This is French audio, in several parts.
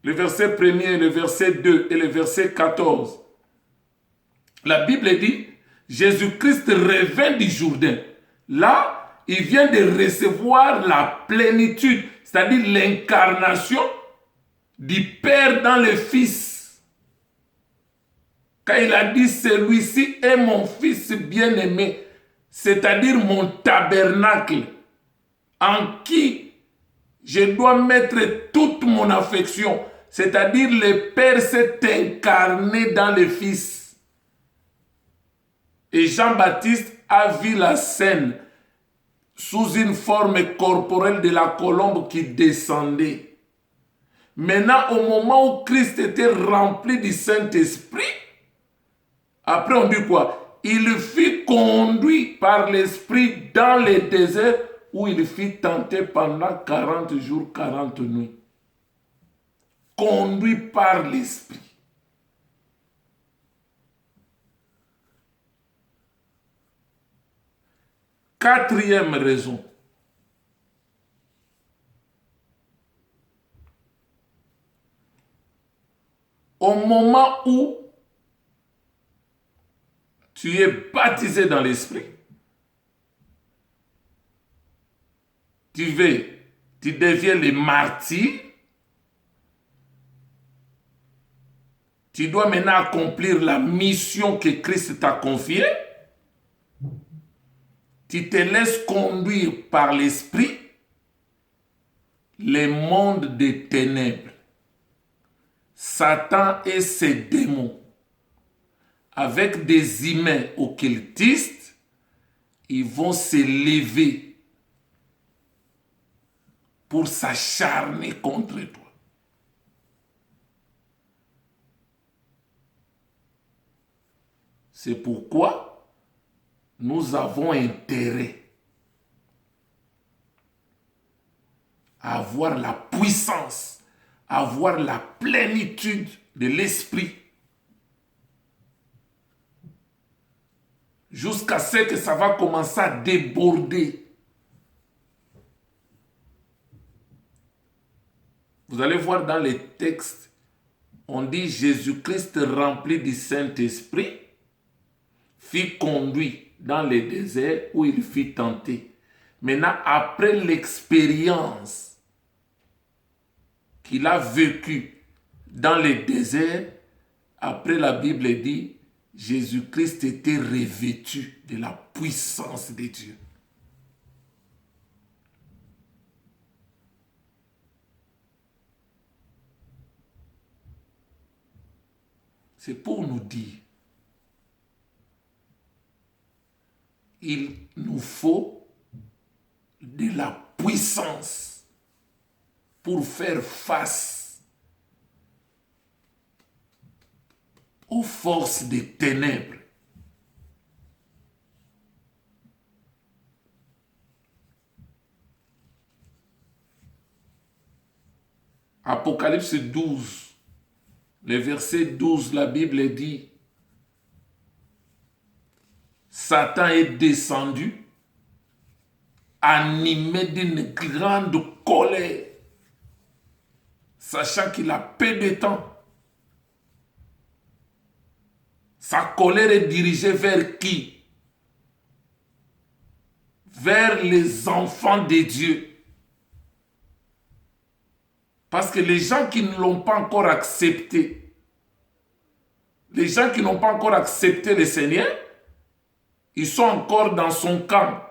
le verset 1er, le verset 2 et le verset 14, la Bible dit, Jésus-Christ revint du Jourdain. Là, il vient de recevoir la plénitude, c'est-à-dire l'incarnation du Père dans le Fils. Quand il a dit, celui-ci est mon Fils bien-aimé, c'est-à-dire mon tabernacle, en qui je dois mettre toute mon affection, c'est-à-dire le Père s'est incarné dans le Fils. Et Jean-Baptiste a vu la scène sous une forme corporelle de la colombe qui descendait. Maintenant, au moment où Christ était rempli du Saint-Esprit, après on dit quoi? Il fut conduit par l'Esprit dans le désert où il fut tenté pendant 40 jours, 40 nuits. Conduit par l'Esprit. Quatrième raison. Au moment où tu es baptisé dans l'Esprit, tu deviens le martyr. Tu dois maintenant accomplir la mission que Christ t'a confiée. Tu te laisses conduire par l'Esprit, le monde des ténèbres, Satan et ses démons, avec des humains occultistes, ils vont se lever pour s'acharner contre toi. C'est pourquoi nous avons intérêt à avoir la puissance, à avoir la plénitude de l'Esprit, jusqu'à ce que ça va commencer à déborder. Vous allez voir dans les textes, on dit Jésus-Christ rempli du Saint-Esprit, fut conduit dans le désert où il fut tenté. Maintenant, après l'expérience qu'il a vécue dans le désert, après la Bible dit, Jésus-Christ était revêtu de la puissance de Dieu. C'est pour nous dire, il nous faut de la puissance pour faire face aux forces des ténèbres. Apocalypse 12, le verset 12, la Bible dit, Satan est descendu, animé d'une grande colère, sachant qu'il a peu de temps. Sa colère est dirigée vers qui? Vers les enfants de Dieu. Parce que les gens qui ne l'ont pas encore accepté, les gens qui n'ont pas encore accepté le Seigneur, ils sont encore dans son camp.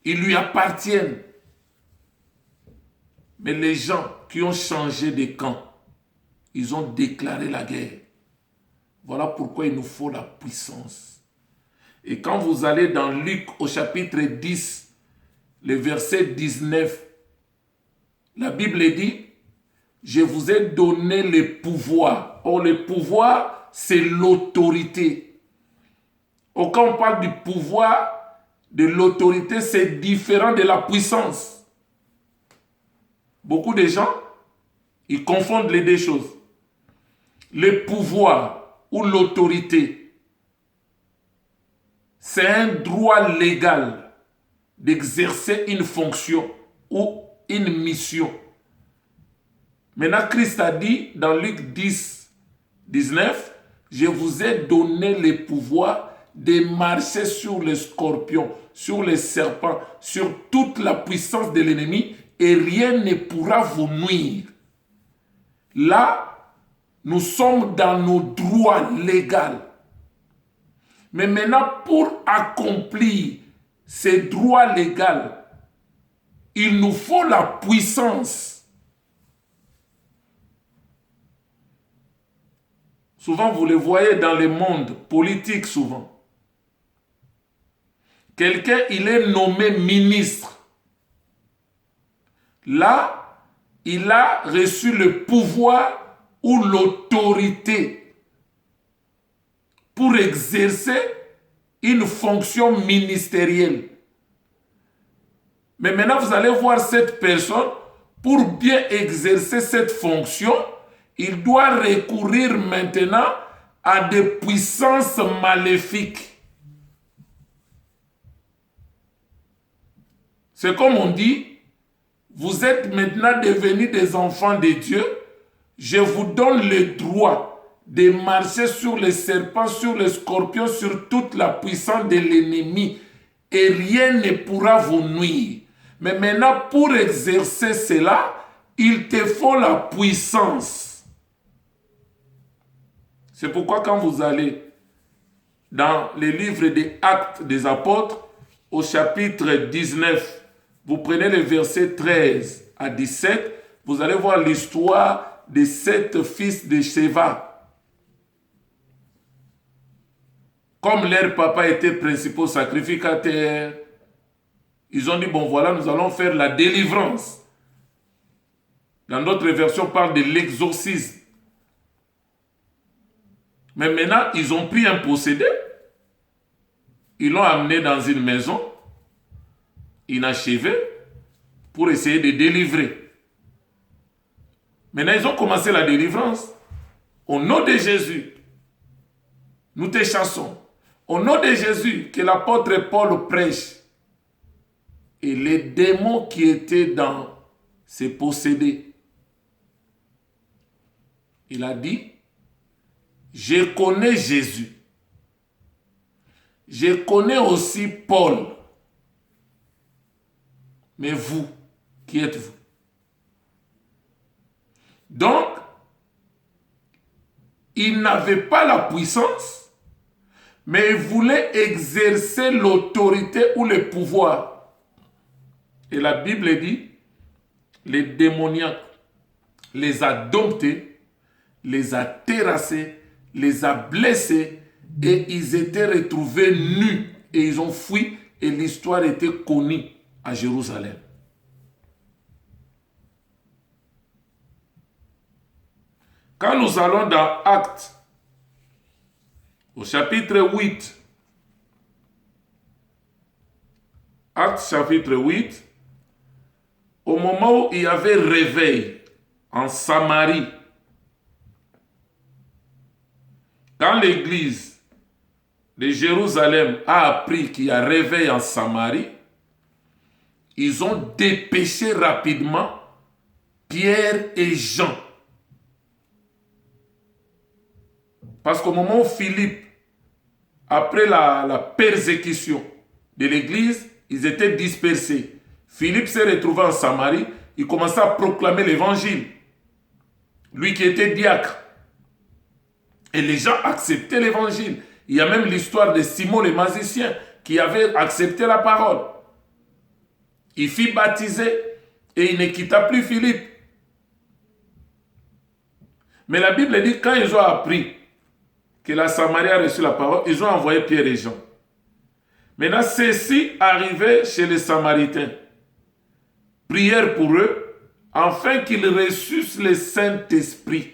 Ils lui appartiennent. Mais les gens qui ont changé de camp, ils ont déclaré la guerre. Voilà pourquoi il nous faut la puissance. Et quand vous allez dans Luc au chapitre 10, le verset 19, la Bible dit, je vous ai donné le pouvoir. Or, le pouvoir, c'est l'autorité. Quand on parle du pouvoir, de l'autorité, c'est différent de la puissance. Beaucoup de gens, ils confondent les deux choses. Le pouvoir ou l'autorité, c'est un droit légal d'exercer une fonction ou une mission. Maintenant, Christ a dit dans Luc 10, 19, je vous ai donné le pouvoir de marcher sur les scorpions, sur les serpents, sur toute la puissance de l'ennemi, et rien ne pourra vous nuire. Là, nous sommes dans nos droits légaux. Mais maintenant, pour accomplir ces droits légaux, il nous faut la puissance. Souvent, vous le voyez dans le monde politique, souvent. Quelqu'un, il est nommé ministre. Là, il a reçu le pouvoir ou l'autorité pour exercer une fonction ministérielle. Mais maintenant, vous allez voir cette personne, pour bien exercer cette fonction, il doit recourir maintenant à des puissances maléfiques. C'est comme on dit, vous êtes maintenant devenus des enfants de Dieu, je vous donne le droit de marcher sur les serpents, sur les scorpions, sur toute la puissance de l'ennemi, et rien ne pourra vous nuire. Mais maintenant, pour exercer cela, il te faut la puissance. C'est pourquoi quand vous allez dans les livres des Actes des Apôtres, au chapitre 19, vous prenez les versets 13 à 17, vous allez voir l'histoire de 7 fils de Sheva. Comme leur papa était principal sacrificateur, ils ont dit, bon voilà, nous allons faire la délivrance. Dans d'autres versions, on parle de l'exorcisme. Mais maintenant, ils ont pris un possédé, ils l'ont amené dans une maison, inachevé, pour essayer de délivrer. Maintenant, ils ont commencé la délivrance. Au nom de Jésus, nous te chassons. Au nom de Jésus, que l'apôtre Paul prêche. Et les démons qui étaient dans ces possédés, il a dit, je connais Jésus. Je connais aussi Paul. Mais vous, qui êtes-vous? Donc, il n'avait pas la puissance, mais il voulait exercer l'autorité ou le pouvoir. Et la Bible dit, les démoniaques les a domptés, les a terrassés, les a blessés, et ils étaient retrouvés nus, et ils ont fui, et l'histoire était connue à Jérusalem. Quand nous allons dans Actes, au chapitre 8, Actes chapitre 8, au moment où il y avait réveil en Samarie, quand l'église de Jérusalem a appris qu'il y a réveil en Samarie, ils ont dépêché rapidement Pierre et Jean. Parce qu'au moment où Philippe, après la persécution de l'église, ils étaient dispersés. Philippe s'est retrouvé en Samarie, il commençait à proclamer l'évangile. Lui qui était diacre. Et les gens acceptaient l'évangile. Il y a même l'histoire de Simon le magicien qui avait accepté la parole. Il fut baptisé et il ne quitta plus Philippe. Mais la Bible dit quand ils ont appris que la Samarie a reçu la parole, ils ont envoyé Pierre et Jean. Maintenant, ceux-ci arrivaient chez les Samaritains. Prière pour eux, afin qu'ils reçussent le Saint-Esprit.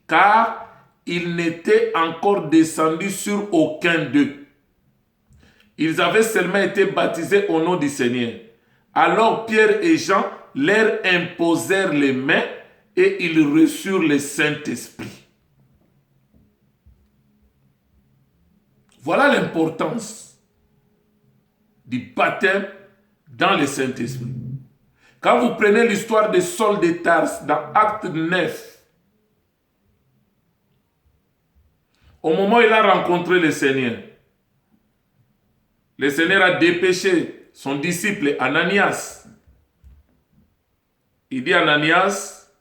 Car il n'était encore descendu sur aucun d'eux. Ils avaient seulement été baptisés au nom du Seigneur. Alors Pierre et Jean leur imposèrent les mains et ils reçurent le Saint-Esprit. Voilà l'importance du baptême dans le Saint-Esprit. Quand vous prenez l'histoire de Saul de Tarse dans Acte 9, au moment où il a rencontré le Seigneur a dépêché son disciple Ananias. Il dit à Ananias,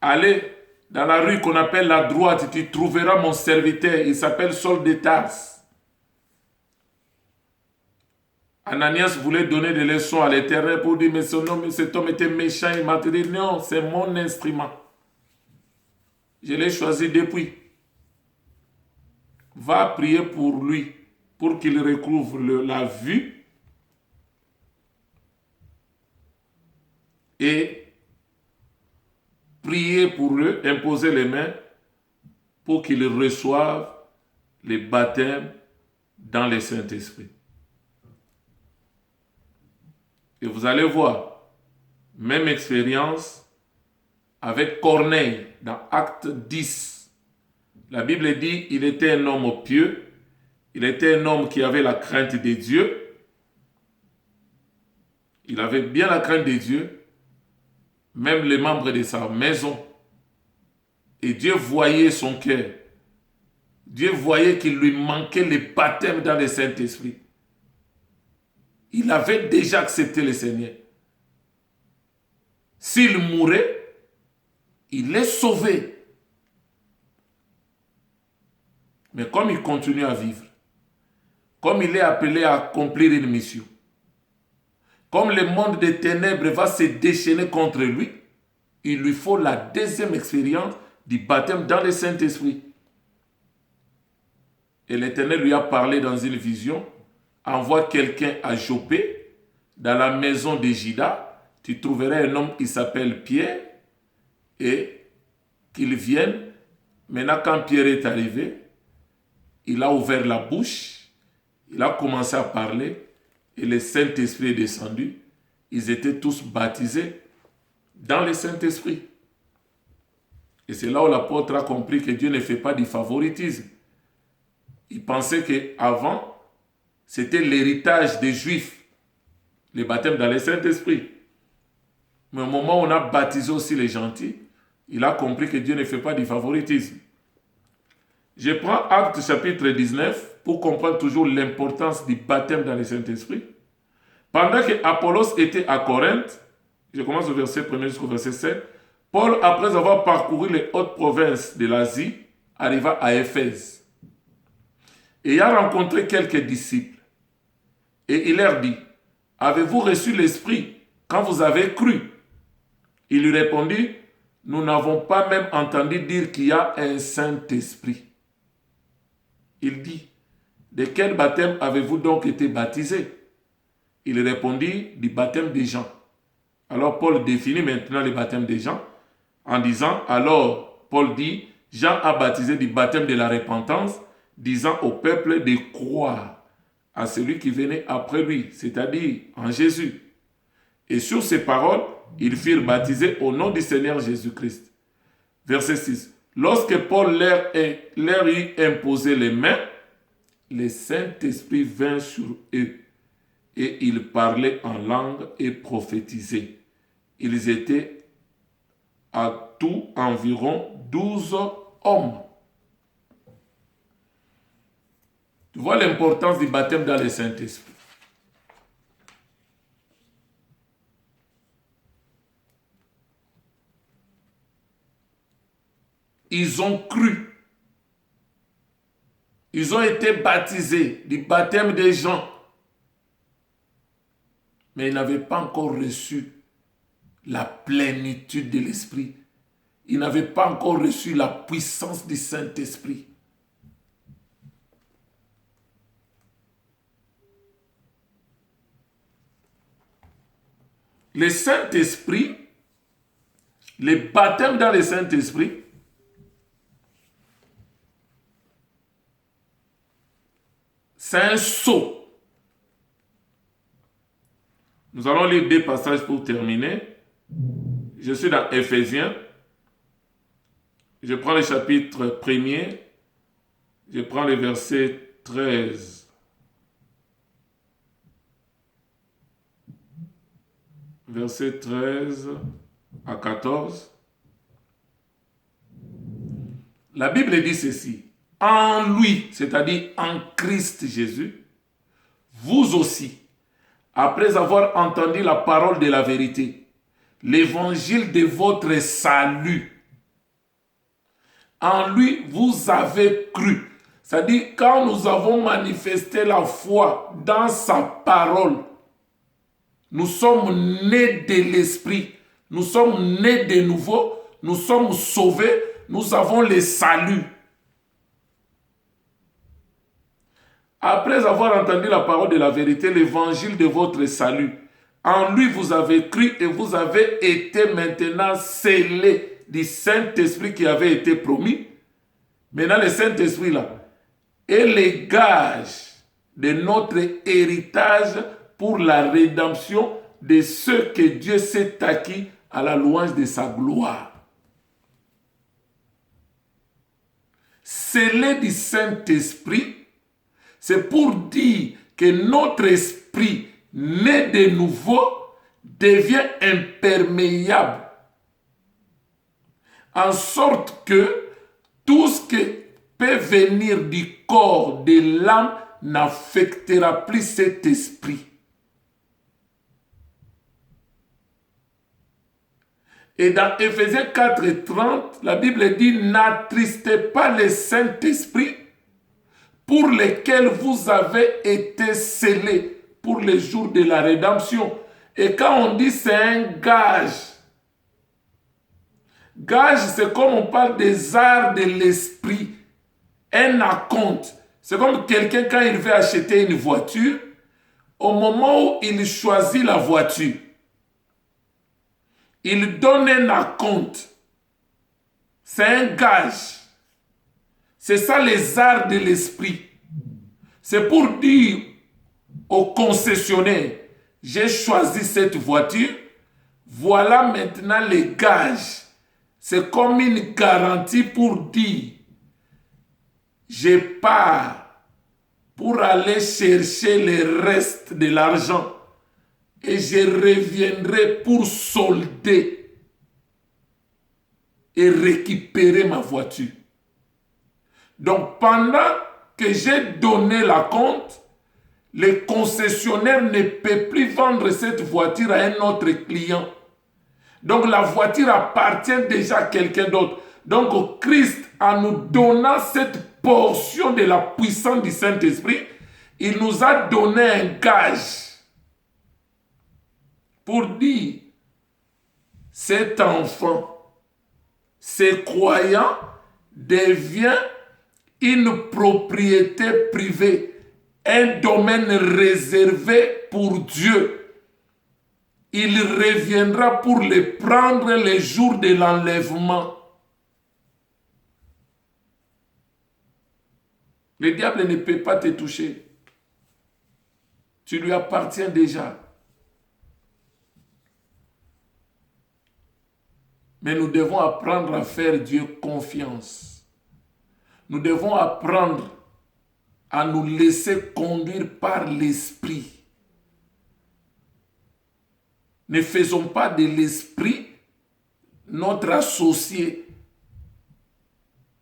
allez dans la rue qu'on appelle la droite, tu trouveras mon serviteur, il s'appelle Saul de Tarse. Ananias voulait donner des leçons à l'Éternel pour dire, mais cet homme était méchant. Il m'a dit, non, c'est mon instrument. Je l'ai choisi depuis. Va prier pour lui, pour qu'il recouvre la vue et prier pour eux, imposer les mains pour qu'ils reçoivent les baptêmes dans le Saint-Esprit. Et vous allez voir, même expérience avec Corneille dans Acte 10. La Bible dit il était un homme pieux, il était un homme qui avait la crainte de Dieu. Il avait bien la crainte de Dieu, même les membres de sa maison. Et Dieu voyait son cœur. Dieu voyait qu'il lui manquait le baptême dans le Saint-Esprit. Il avait déjà accepté le Seigneur. S'il mourait, il est sauvé. Mais comme il continue à vivre, comme il est appelé à accomplir une mission, comme le monde des ténèbres va se déchaîner contre lui, il lui faut la deuxième expérience du baptême dans le Saint-Esprit. Et l'Éternel lui a parlé dans une vision, envoie quelqu'un à Joppé, dans la maison de Judas, tu trouveras un homme qui s'appelle Pierre, et qu'il vienne. Maintenant, quand Pierre est arrivé, il a ouvert la bouche, il a commencé à parler, et le Saint-Esprit est descendu. Ils étaient tous baptisés dans le Saint-Esprit. Et c'est là où l'apôtre a compris que Dieu ne fait pas du favoritisme. Il pensait qu'avant, c'était l'héritage des Juifs, le baptême dans le Saint-Esprit. Mais au moment où on a baptisé aussi les gentils, il a compris que Dieu ne fait pas du favoritisme. Je prends Acte chapitre 19 pour comprendre toujours l'importance du baptême dans le Saint-Esprit. Pendant que Apollos était à Corinthe, je commence au verset 1 jusqu'au verset 7, Paul, après avoir parcouru les hautes provinces de l'Asie, arriva à Éphèse. Et il a rencontré quelques disciples. Et il leur dit, avez-vous reçu l'Esprit quand vous avez cru? Il lui répondit, nous n'avons pas même entendu dire qu'il y a un Saint-Esprit. Il dit, de quel baptême avez-vous donc été baptisé? Il répondit, du baptême des Jean. Alors Paul définit maintenant le baptême des Jean en disant, alors Paul dit, Jean a baptisé du baptême de la repentance, disant au peuple de croire à celui qui venait après lui, c'est-à-dire en Jésus. Et sur ces paroles, ils furent baptisés au nom du Seigneur Jésus-Christ. Verset 6. Lorsque Paul leur eut imposé les mains, le Saint-Esprit vint sur eux et ils parlaient en langue et prophétisaient. Ils étaient à tout environ 12 hommes. Tu vois l'importance du baptême dans le Saint-Esprit. Ils ont cru. Ils ont été baptisés du baptême des gens. Mais ils n'avaient pas encore reçu la plénitude de l'Esprit. Ils n'avaient pas encore reçu la puissance du Saint-Esprit. Le Saint-Esprit, le baptême dans le Saint-Esprit, c'est un sceau. Nous allons lire deux passages pour terminer. Je suis dans Éphésiens. Je prends le chapitre 1er. Je prends le verset 13. verset 13 à 14. La Bible dit ceci. En lui, c'est-à-dire en Christ Jésus, vous aussi, après avoir entendu la parole de la vérité, l'évangile de votre salut, en lui, vous avez cru. C'est-à-dire, quand nous avons manifesté la foi dans sa parole, nous sommes nés de l'Esprit, nous sommes nés de nouveau, nous sommes sauvés, nous avons le salut. Après avoir entendu la parole de la vérité, l'évangile de votre salut, en lui vous avez cru et vous avez été maintenant scellés du Saint-Esprit qui avait été promis. Maintenant, le Saint-Esprit là est le gage de notre héritage pour la rédemption de ceux que Dieu s'est acquis à la louange de sa gloire. Scellé du Saint-Esprit, c'est pour dire que notre esprit, né de nouveau, devient imperméable. En sorte que tout ce qui peut venir du corps, de l'âme, n'affectera plus cet esprit. Et dans Éphésiens 4:30, la Bible dit « N'attristez pas le Saint-Esprit, pour lesquels vous avez été scellés pour les jours de la rédemption. » Et quand on dit c'est un gage, gage c'est comme on parle des arts de l'esprit, un acompte. C'est comme quelqu'un quand il veut acheter une voiture, au moment où il choisit la voiture, il donne un acompte. C'est un gage. C'est ça les arts de l'esprit. C'est pour dire au concessionnaire, j'ai choisi cette voiture, voilà maintenant les gages. C'est comme une garantie pour dire, je pars pour aller chercher le reste de l'argent et je reviendrai pour solder et récupérer ma voiture. Donc, pendant que j'ai donné la compte, le concessionnaire ne peut plus vendre cette voiture à un autre client. Donc, la voiture appartient déjà à quelqu'un d'autre. Donc, Christ, en nous donnant cette portion de la puissance du Saint-Esprit, il nous a donné un gage pour dire, cet enfant, ce croyant devient une propriété privée, un domaine réservé pour Dieu. Il reviendra pour les prendre les jours de l'enlèvement. Le diable ne peut pas te toucher. Tu lui appartiens déjà. Mais nous devons apprendre à faire Dieu confiance. Nous devons apprendre à nous laisser conduire par l'esprit. Ne faisons pas de l'esprit notre associé.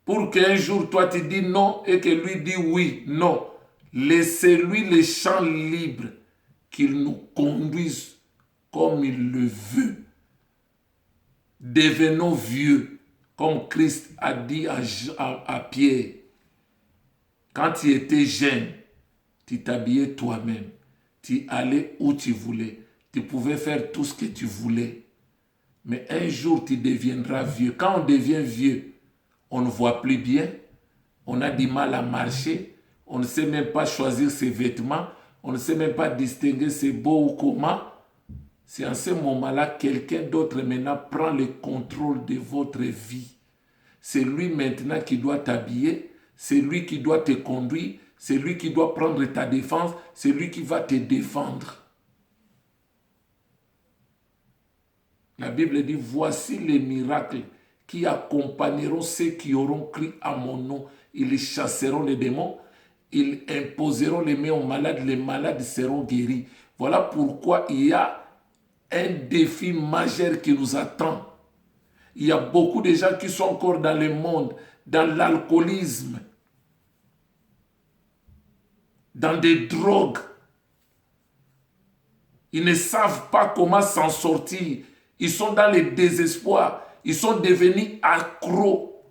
Pour qu'un jour toi tu dis non et que lui dit oui. Non. Laissez-lui le champ libre qu'il nous conduise comme il le veut. Devenons vieux, comme Christ a dit à Pierre. Quand tu étais jeune, tu t'habillais toi-même. Tu allais où tu voulais. Tu pouvais faire tout ce que tu voulais. Mais un jour, tu deviendras vieux. Quand on devient vieux, on ne voit plus bien. On a du mal à marcher. On ne sait même pas choisir ses vêtements. On ne sait même pas distinguer c'est beau ou comment. C'est en ce moment-là, quelqu'un d'autre maintenant prend le contrôle de votre vie. C'est lui maintenant qui doit t'habiller. C'est lui qui doit te conduire. C'est lui qui doit prendre ta défense. C'est lui qui va te défendre. La Bible dit, voici les miracles qui accompagneront ceux qui auront cru à mon nom. Ils chasseront les démons. Ils imposeront les mains aux malades. Les malades seront guéris. Voilà pourquoi il y a un défi majeur qui nous attend. Il y a beaucoup de gens qui sont encore dans le monde, dans l'alcoolisme, dans des drogues. Ils ne savent pas comment s'en sortir. Ils sont dans le désespoir. Ils sont devenus accros.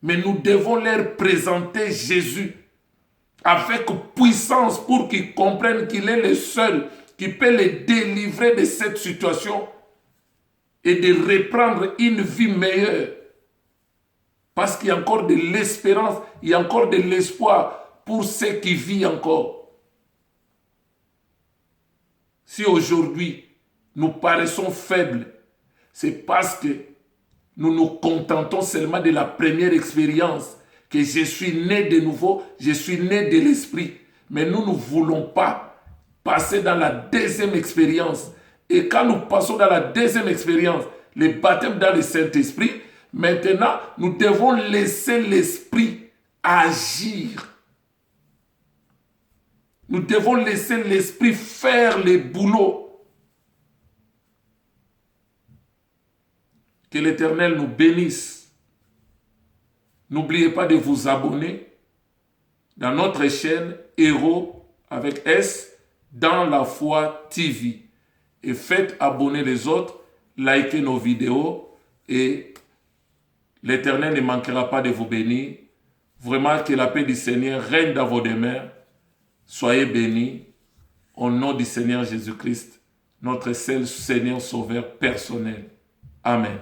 Mais nous devons leur présenter Jésus avec puissance pour qu'ils comprennent qu'il est le seul qui peut les délivrer de cette situation et de reprendre une vie meilleure. Parce qu'il y a encore de l'espérance, il y a encore de l'espoir pour ceux qui vivent encore. Si aujourd'hui nous paraissons faibles, c'est parce que nous nous contentons seulement de la première expérience, que je suis né de nouveau, je suis né de l'esprit. Mais nous ne voulons pas passer dans la deuxième expérience. Et quand nous passons dans la deuxième expérience, le baptême dans le Saint-Esprit, maintenant, nous devons laisser l'Esprit agir. Nous devons laisser l'Esprit faire le boulot. Que l'Éternel nous bénisse. N'oubliez pas de vous abonner dans notre chaîne Héros avec S dans la foi TV. Et faites abonner les autres, likez nos vidéos et l'Éternel ne manquera pas de vous bénir. Vraiment que la paix du Seigneur règne dans vos demeures. Soyez bénis au nom du Seigneur Jésus-Christ, notre seul Seigneur Sauveur personnel. Amen.